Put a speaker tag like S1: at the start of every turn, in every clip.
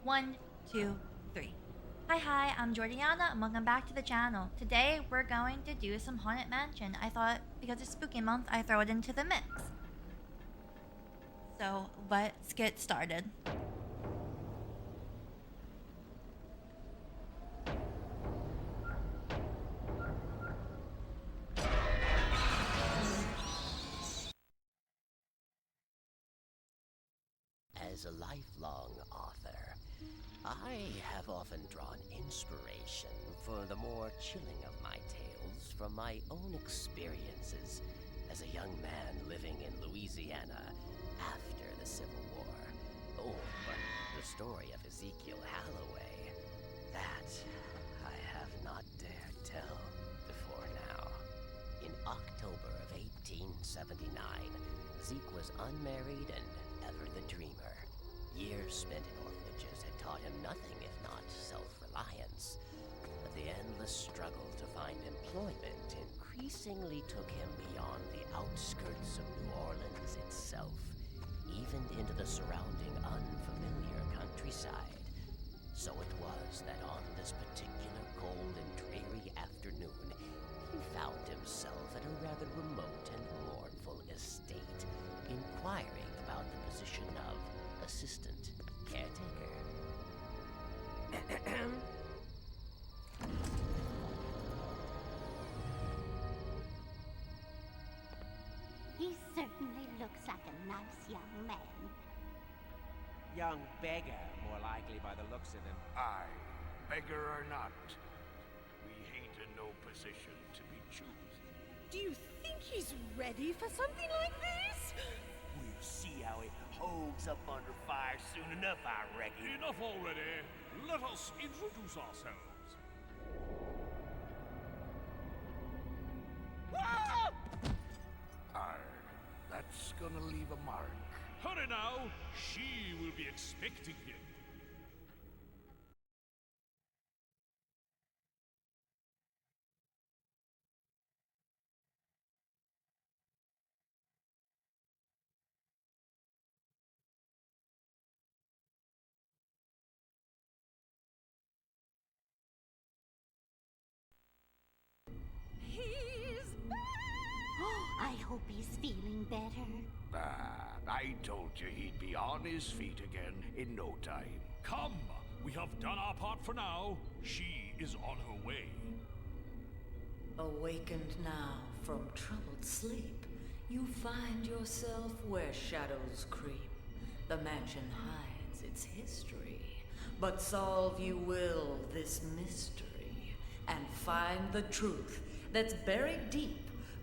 S1: One, two, three. Hi, I'm Jordiana and welcome back to the channel. Today we're going to do some Haunted Mansion. I thought because it's spooky month, I throw it into the mix. So let's get started.
S2: As a lifelong author, I have often drawn inspiration for the more chilling of my tales from my own experiences as a young man living in Louisiana after the Civil War. Oh, but the story of Ezekiel Halloway, that I have not dared tell before now. In October of 1879, Zeke was unmarried and ever the dreamer. Years spent in orphanages had taught him nothing if not self-reliance. But the endless struggle to find employment increasingly took him beyond the outskirts of New Orleans itself, even into the surrounding unfamiliar countryside. So it was that on this particular cold and dreary afternoon, he found himself at a rather remote and mournful estate, inquiring about the position of assistant caretaker.
S3: He certainly looks like a nice young man.
S4: Young beggar, more likely by the looks of him.
S5: Aye, beggar or not, we ain't in no position to be choosing.
S6: Do you think he's ready for something like this?
S4: We'll see how he holds up under fire soon enough, I reckon.
S7: Enough already. Let us introduce ourselves.
S6: Ah!
S5: Aye, that's gonna leave a mark.
S7: Hurry now. She will be expecting him.
S6: He's back!
S3: I hope he's feeling better.
S5: I told you he'd be on his feet again in no time.
S7: Come. We have done our part for now. She is on her way.
S8: Awakened now from troubled sleep, you find yourself where shadows creep. The mansion hides its history, but solve you will this mystery, and find the truth that's buried deep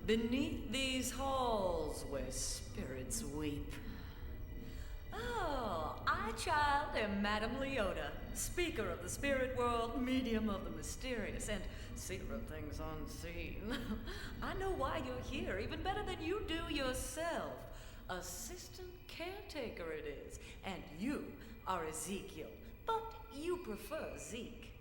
S8: beneath these halls where spirits weep. Oh, I, child, am Madame Leota, speaker of the spirit world, medium of the mysterious, and seer of things unseen. I know why you're here, even better than you do yourself. Assistant caretaker it is, and you are Ezekiel, but you prefer Zeke.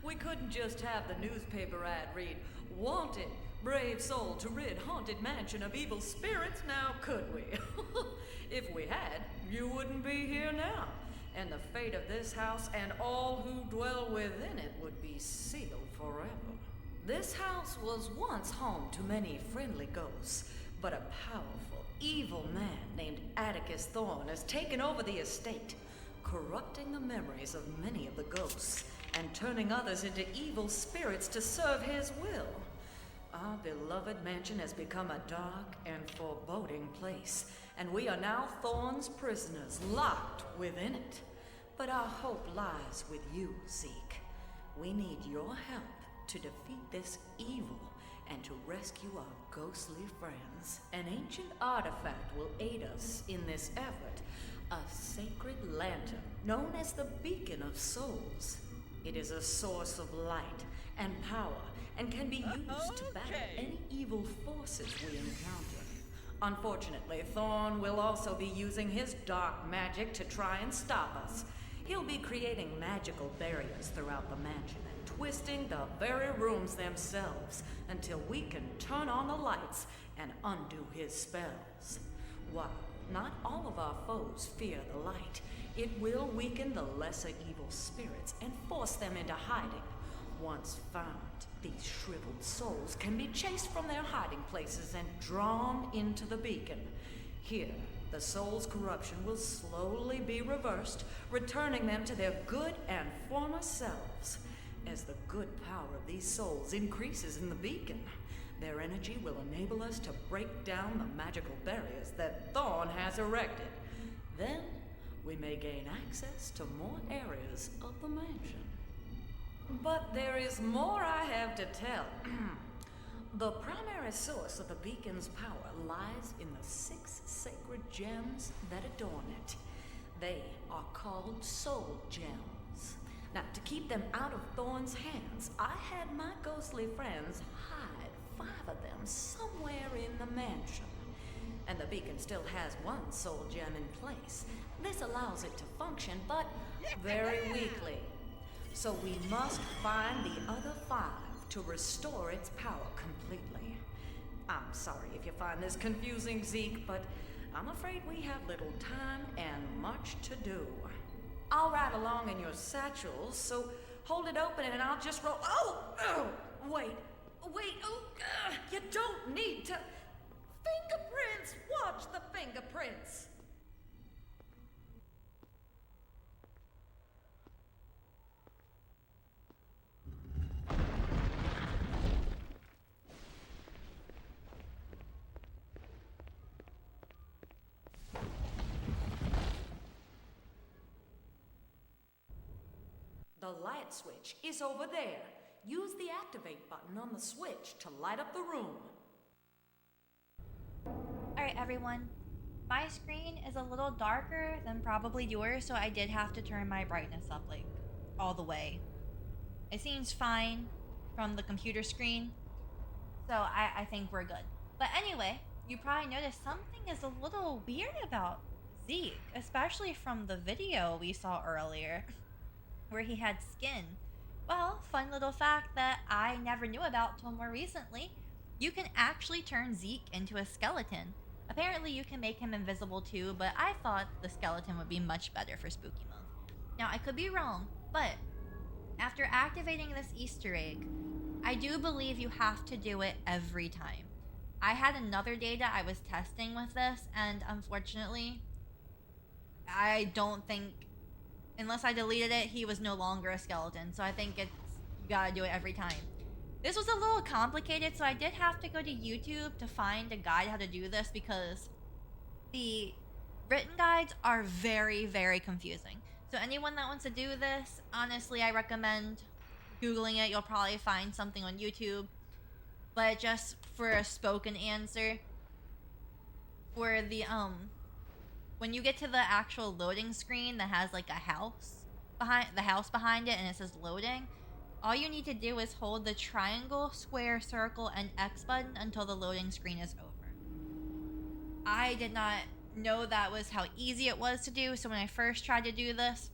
S8: We couldn't just have the newspaper ad read, "Wanted, brave soul to rid haunted mansion of evil spirits," now could we? If we had, you wouldn't be here now, and the fate of this house and all who dwell within it would be sealed forever. This house was once home to many friendly ghosts, but a powerful, evil man named Atticus Thorne has taken over the estate, corrupting the memories of many of the ghosts and turning others into evil spirits to serve his will. Our beloved mansion has become a dark and foreboding place, and we are now Thorne's prisoners, locked within it. But our hope lies with you, Zeke. We need your help to defeat this evil and to rescue our ghostly friends. An ancient artifact will aid us in this effort, a sacred lantern known as the Beacon of Souls. It is a source of light and power and can be used to battle any evil forces we encounter. Unfortunately, Thorne will also be using his dark magic to try and stop us. He'll be creating magical barriers throughout the mansion and twisting the very rooms themselves until we can turn on the lights and undo his spells. While not all of our foes fear the light. It will weaken the lesser evil spirits and force them into hiding. Once found, these shriveled souls can be chased from their hiding places and drawn into the beacon. Here, the soul's corruption will slowly be reversed, returning them to their good and former selves. As the good power of these souls increases in the beacon, their energy will enable us to break down the magical barriers that Thorn has erected. Then, we may gain access to more areas of the mansion. But there is more I have to tell. The primary source of the beacon's power lies in the 6 sacred gems that adorn it. They are called soul gems. Now, to keep them out of Thorn's hands, I had my ghostly friends hide 5 of them somewhere in the mansion. And the beacon still has 1 soul gem in place. This allows it to function, but very weakly. So we must find the other 5 to restore its power completely. I'm sorry if you find this confusing, Zeke, but I'm afraid we have little time and much to do. I'll ride along in your satchels, so hold it open and I'll just roll. Wait, you don't need to. Fingerprints! Watch the fingerprints! The light switch is over there. Use the activate button on the switch to light up the room.
S1: Alright, everyone. My screen is a little darker than probably yours, so I did have to turn my brightness up, like, all the way. It seems fine from the computer screen, so I think we're good. But anyway, you probably noticed something is a little weird about Zeke, especially from the video we saw earlier, where he had skin. Well, fun little fact that I never knew about till more recently. You can actually turn Zeke into a skeleton. Apparently you can make him invisible too, but I thought the skeleton would be much better for Spooky Month. Now, I could be wrong, but after activating this Easter egg, I do believe you have to do it every time. I had another data I was testing with this, and unfortunately, I don't think, unless I deleted it, he was no longer a skeleton. So I think you gotta do it every time. This was a little complicated, so I did have to go to YouTube to find a guide how to do this, because the written guides are very, very confusing. So anyone that wants to do this, honestly, I recommend Googling it. You'll probably find something on YouTube. But just for a spoken answer, for the, when you get to the actual loading screen that has like a house behind it and it says loading, all you need to do is hold the triangle, square, circle, and X button until the loading screen is over. I did not know that was how easy it was to do, so when I first tried to do this,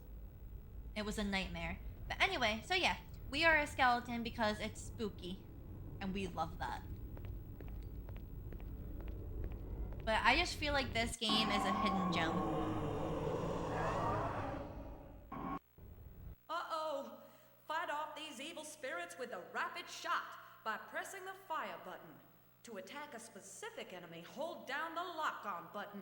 S1: it was a nightmare. But anyway, so yeah, we are a skeleton because it's spooky, and we love that. But I just feel like this game is a hidden gem.
S8: Uh-oh! Fight off these evil spirits with a rapid shot by pressing the fire button. To attack a specific enemy, hold down the lock-on button.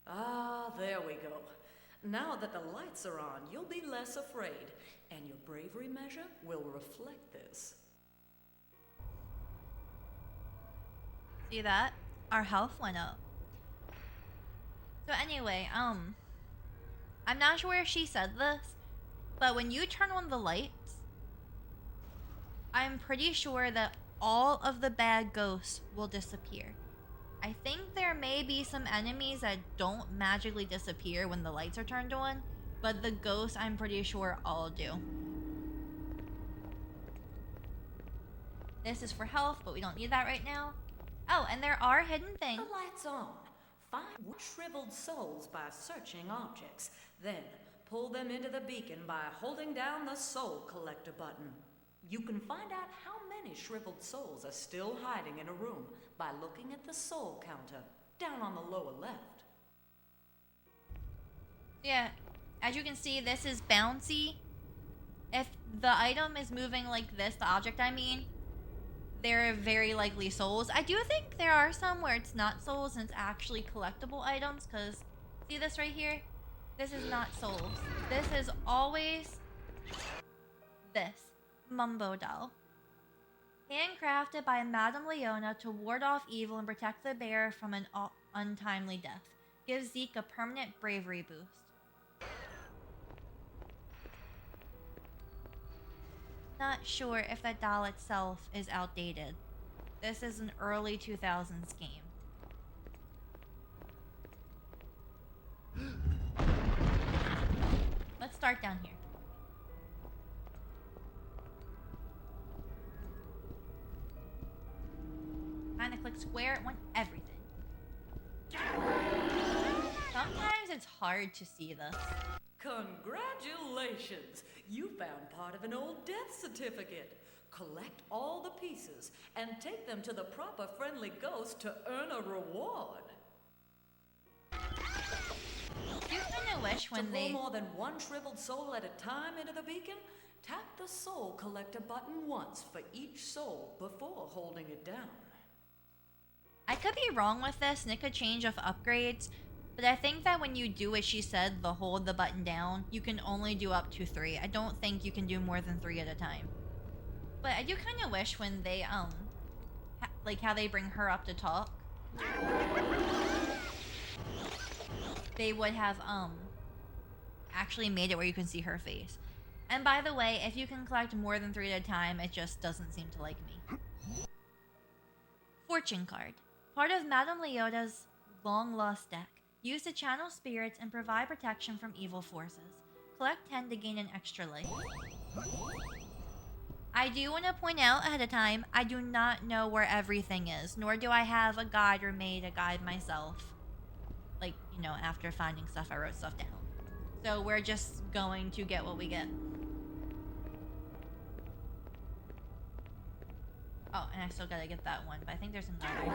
S8: Ah, there we go. Now that the lights are on, you'll be less afraid, and your bravery measure will reflect this.
S1: See that? Our health went up. So anyway, I'm not sure if she said this, but when you turn on the lights, I'm pretty sure that all of the bad ghosts will disappear. I think there may be some enemies that don't magically disappear when the lights are turned on, but the ghosts I'm pretty sure all do. This is for health, but we don't need that right now. Oh, and there are hidden things.
S8: The light's on. Find shriveled souls by searching objects. Then, pull them into the beacon by holding down the soul collector button. You can find out how many shriveled souls are still hiding in a room by looking at the soul counter down on the lower left.
S1: Yeah, as you can see, this is bouncy. If the item is moving like this, the object I mean, they're very likely souls. I do think there are some where it's not souls and it's actually collectible items, because see this right here? This is not souls. This is always this Mumbo doll. Handcrafted by Madame Leota to ward off evil and protect the bearer from an untimely death. Gives Zeke a permanent bravery boost. Not sure if the doll itself is outdated. This is an early 2000s game. Let's start down here. Kinda click square, want everything. Sometimes it's hard to see this.
S8: Congratulations! You found part of an old death certificate. Collect all the pieces and take them to the proper friendly ghost to earn a reward.
S1: You kinda wish when
S8: to
S1: they
S8: pull more than one shriveled soul at a time into the beacon, tap the soul collector button once for each soul before holding it down.
S1: I could be wrong with this and it could change with upgrades, but I think that when you do what she said, the hold the button down, you can only do up to 3. I don't think you can do more than 3 at a time. But I do kind of wish when they, like how they bring her up to talk, they would have, actually made it where you can see her face. And by the way, if you can collect more than 3 at a time, it just doesn't seem to like me. Fortune card. Part of Madame Leota's long-lost deck. Used to channel spirits and provide protection from evil forces. Collect 10 to gain an extra life. I do want to point out ahead of time, I do not know where everything is, nor do I have a guide or made a guide myself. Like, you know, after finding stuff, I wrote stuff down. So we're just going to get what we get. Oh, and I still gotta get that one, but I think there's another.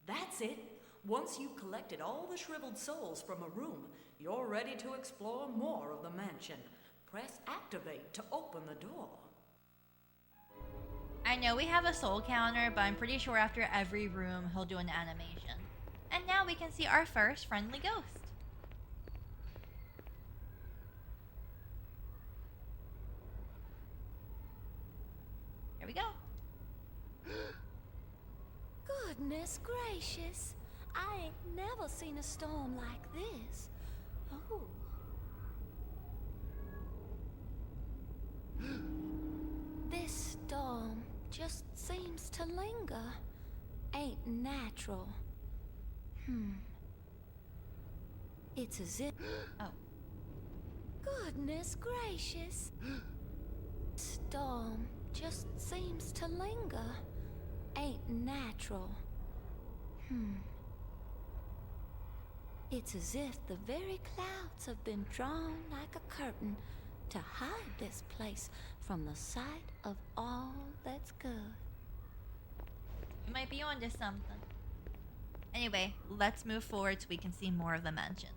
S8: That's it. Once you've collected all the shriveled souls from a room, you're ready to explore more of the mansion. Press activate to open the door.
S1: I know we have a soul counter, but I'm pretty sure after every room he'll do an animation. And now we can see our first friendly ghost. Here we go.
S3: Goodness gracious. I ain't never seen a storm like this. Oh. This storm just seems to linger. Ain't natural. It's as if...
S1: Oh.
S3: Goodness gracious. Storm just seems to linger. Ain't natural. It's as if the very clouds have been drawn like a curtain to hide this place from the sight of all that's good.
S1: You might be onto something. Anyway, let's move forward so we can see more of the mansion.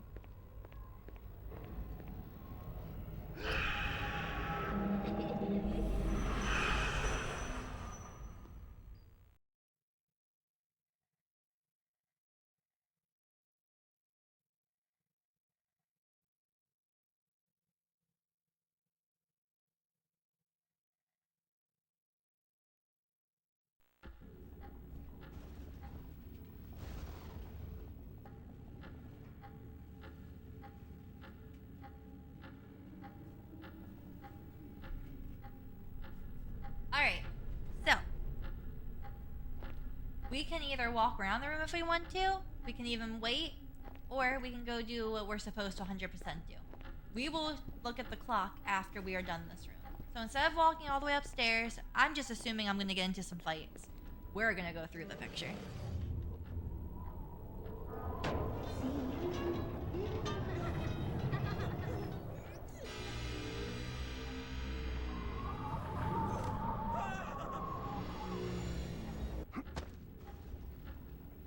S1: Alright, so we can either walk around the room if we want to, we can even wait, Or we can go do what we're supposed to 100% do. We will look at the clock after we are done this room. So instead of walking all the way upstairs, I'm just assuming I'm going to get into some fights. We're going to go through the picture.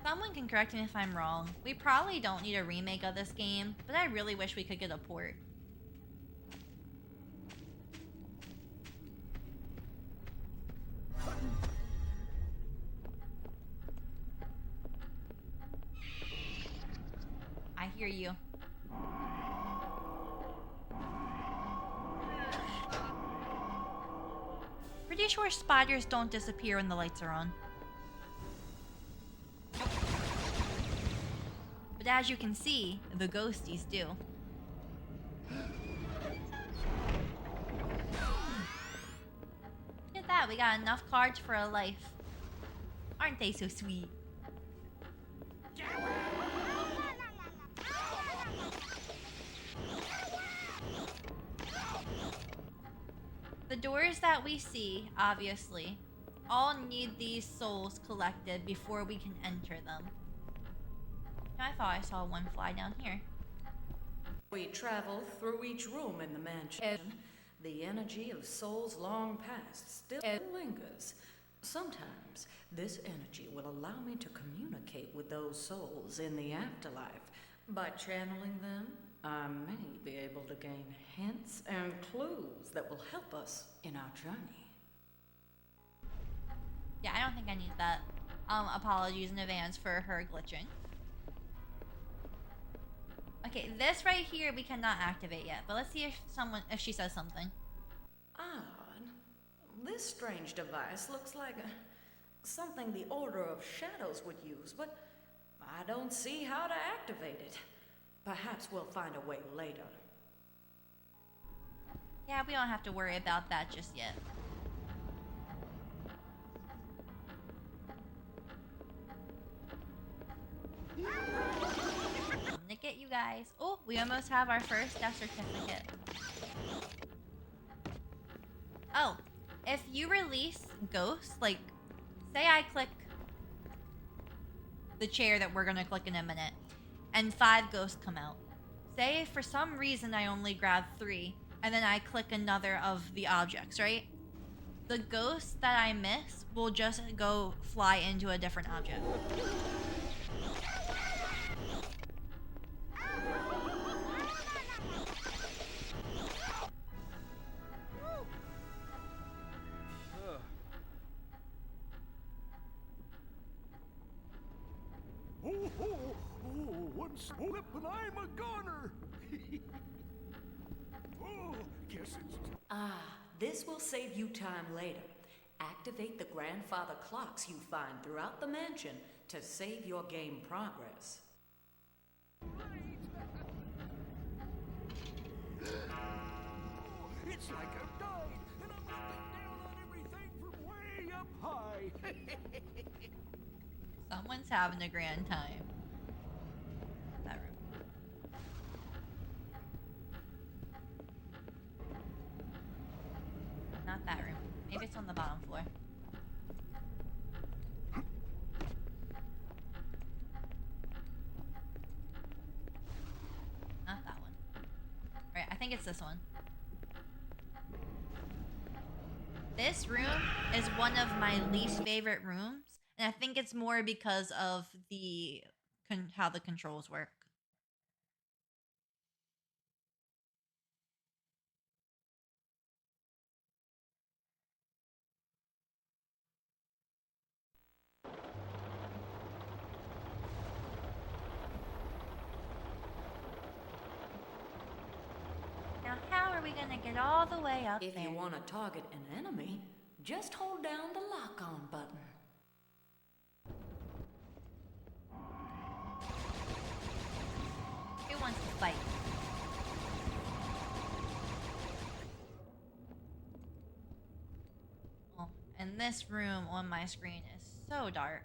S1: Someone can correct me if I'm wrong. We probably don't need a remake of this game, but I really wish we could get a port. I hear you. Pretty sure spiders don't disappear when the lights are on. But as you can see, the ghosties do. Look at that, we got enough cards for a life. Aren't they so sweet? The doors that we see, obviously, all need these souls collected before we can enter them. I thought I saw one fly down here.
S8: We travel through each room in the mansion. The energy of souls long past still lingers. Sometimes this energy will allow me to communicate with those souls in the afterlife. By channeling them, I may be able to gain hints and clues that will help us in our journey.
S1: Yeah, I don't think I need that. Apologies in advance for her glitching. Okay, this right here we cannot activate yet, but let's see if she says something.
S8: Odd. This strange device looks like something the Order of Shadows would use, but I don't see how to activate it. Perhaps we'll find a way later.
S1: Yeah, we don't have to worry about that just yet. Nick it, you guys. Oh, we almost have our first death certificate. Oh, if you release ghosts, like, say I click the chair that we're gonna click in a minute, and 5 ghosts come out. Say for some reason I only grab 3, and then I click another of the objects, right? The ghosts that I miss will just go fly into a different object.
S5: One slip and I'm a goner. Oh, guess it's...
S8: This will save you time later. Activate the grandfather clocks you find throughout the mansion to save your game progress.
S5: It's like I've died, and I'm looking down on everything from way up high.
S1: Someone's having a grand time. That room. Not that room. Maybe it's on the bottom floor. Not that one. Right, I think it's this one. This room is one of my least favorite rooms, and I think it's more because of the how the controls work. Now, how are we gonna get all the way up
S8: If
S1: there?
S8: you want to target an enemy, just hold down the lock-on button.
S1: Who wants to fight? Oh, and this room on my screen is so dark.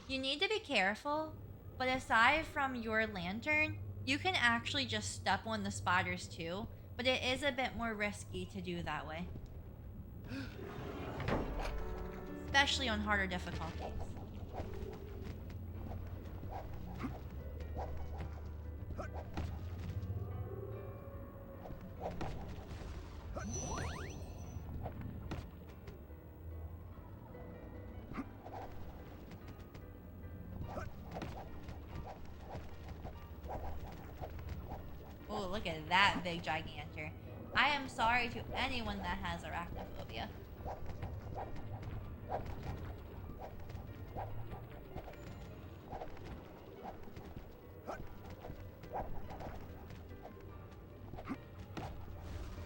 S1: You need to be careful, but aside from your lantern, you can actually just step on the spiders too, but it is a bit more risky to do that way. Especially on harder difficulties. Oh, look at that big gigantor. I am sorry to anyone that has arachnophobia.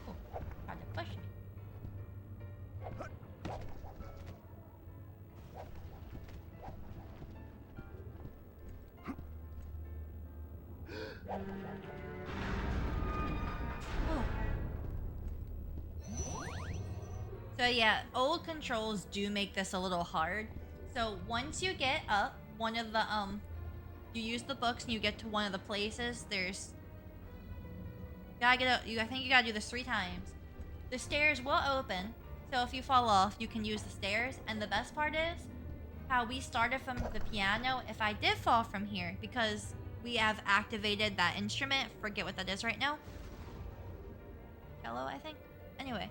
S1: Oh, tried to push me. So yeah, old controls do make this a little hard. So once you get up, one of the you use the books and you get to one of the places. There's gotta get up. I think you gotta do this 3 times. The stairs will open, so if you fall off, you can use the stairs. And the best part is how we started from the piano. If I did fall from here, because we have activated that instrument, forget what that is right now. Cello, I think. Anyway.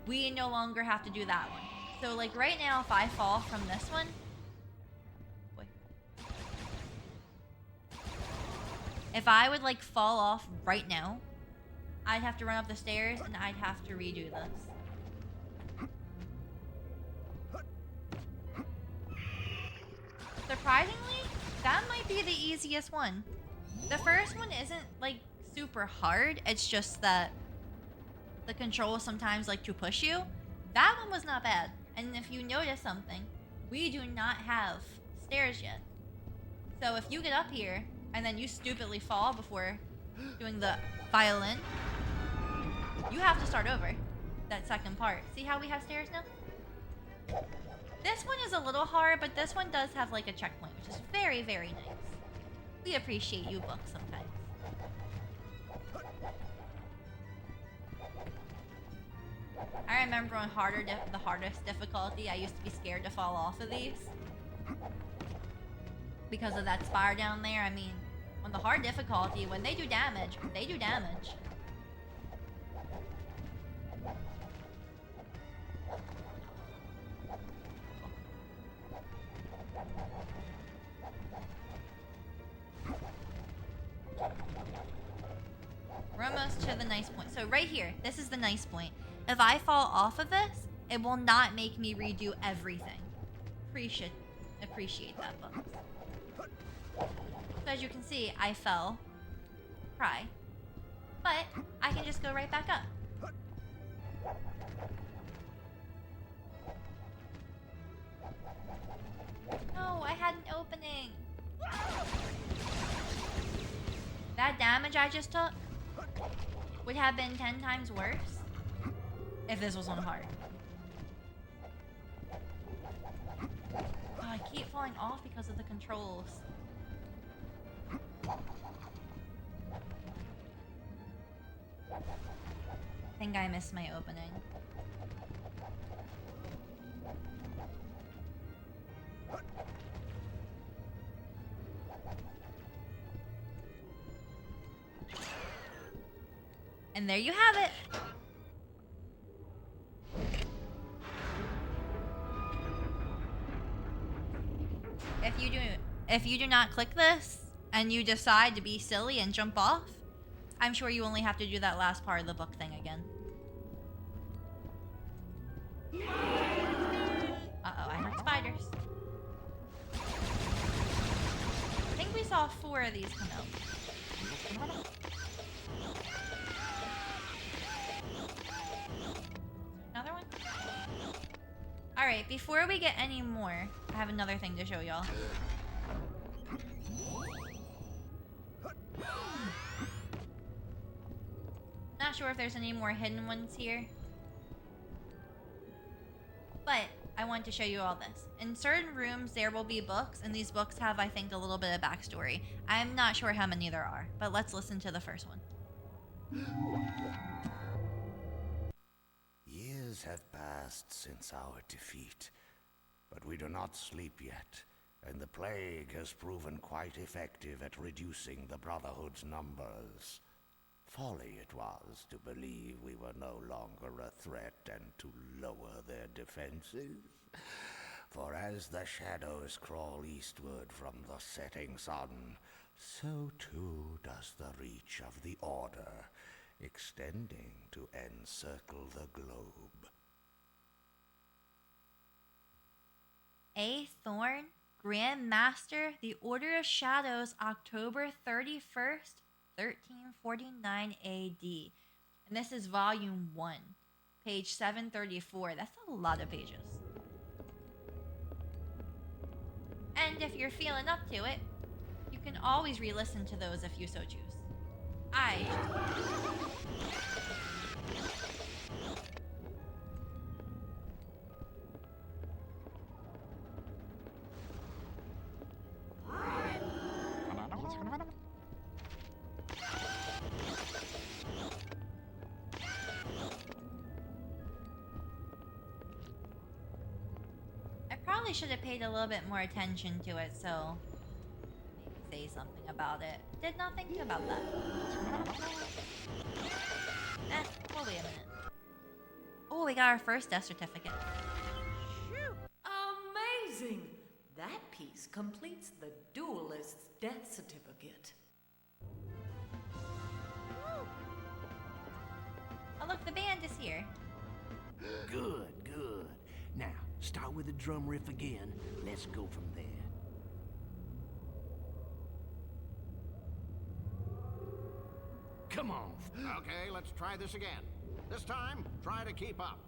S1: We no longer have to do that one. So like right now, if I fall from this one, boy. If I would like fall off right now, I'd have to run up the stairs and I'd have to redo this. Surprisingly, that might be the easiest one. The first one isn't like super hard. It's just that the controls sometimes like to push you. That one was not bad. And if you notice something, we do not have stairs yet. So if you get up here and then you stupidly fall before doing the violin, you have to start over that second part. See how we have stairs now? This one is a little hard, but this one does have like a checkpoint, which is very, very nice. We appreciate you books sometimes. I remember on the hardest difficulty, I used to be scared to fall off of these. Because of that spire down there. I mean, on the hard difficulty, when they do damage, they do damage. We're almost to the nice point. So right here, this is the nice point. If I fall off of this, it will not make me redo everything. Appreciate that, folks. So as you can see, I fell. Cry. But I can just go right back up. No, I had an opening. That damage I just took would have been 10 times worse if this was on hard. Oh, I keep falling off because of the controls. I think I missed my opening. And there you have it. If you do not click this and you decide to be silly and jump off, I'm sure you only have to do that last part of the book thing again. Uh-oh, I heard spiders. I think we saw 4 of these come out. Another one? Alright, before we get any more, I have another thing to show y'all. Not sure if there's any more hidden ones here. But I want to show you all this. In certain rooms, there will be books, and these books have, I think, a little bit of backstory. I'm not sure how many there are, but let's listen to the first one.
S5: Years have passed since our defeat, but we do not sleep yet, and the plague has proven quite effective at reducing the Brotherhood's numbers. Folly it was to believe we were no longer a threat and to lower their defenses. For as the shadows crawl eastward from the setting sun, so too does the reach of the Order, extending to encircle the globe.
S1: A. Thorn, Grand Master, the Order of Shadows, October 31st, 1349 AD. And this is volume 1, page 734. That's a lot of pages. And if you're feeling up to it, you can always re-listen to those if you so choose. I probably should have paid a little bit more attention to it, so maybe say something about it. Did not think about that. We'll wait a minute. Oh, we got our first death certificate.
S8: Amazing! That piece completes the duelist's death certificate.
S1: Oh, look, the band is here.
S4: Good, good. Now, start with the drum riff again. Let's go from there. Come on.
S9: Okay, let's try this again. This time, try to keep up.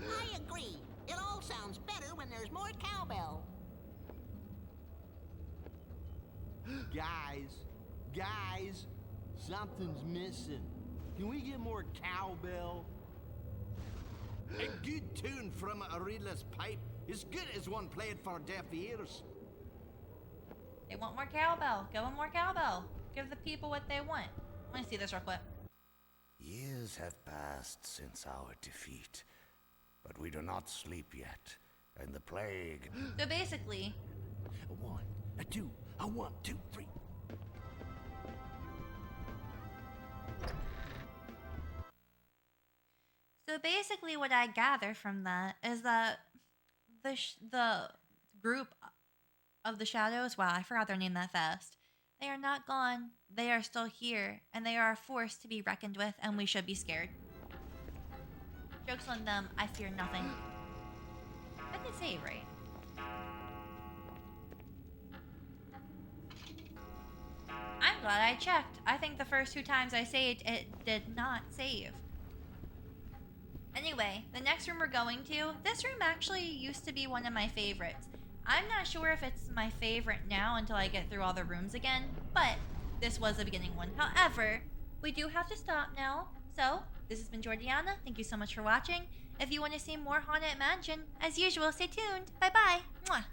S10: I agree. It all sounds better when there's more cowbell.
S4: Guys, something's missing. Can we get more cowbell?
S9: A good tune from a reedless pipe is good as one played for deaf ears.
S1: They want more cowbell. Give them more cowbell. Give the people what they want. Let me see this real quick.
S5: Years have passed since our defeat, but we do not sleep yet, and the plague...
S1: So basically...
S4: A 1, a 2, a 1, 2, 3.
S1: So basically what I gather from that is that the group of the shadows, wow, I forgot their name that fast. They are not gone. They are still here, and they are a force to be reckoned with, and we should be scared. Joke's on them. I fear nothing. I did say it right. I'm glad I checked. I think the first 2 times I saved, it did not save. Anyway, the next room we're going to, this room actually used to be one of my favorites. I'm not sure if it's my favorite now until I get through all the rooms again, but this was the beginning one. However, we do have to stop now. So, this has been Jordiana. Thank you so much for watching. If you want to see more Haunted Mansion, as usual, stay tuned. Bye-bye. Mwah.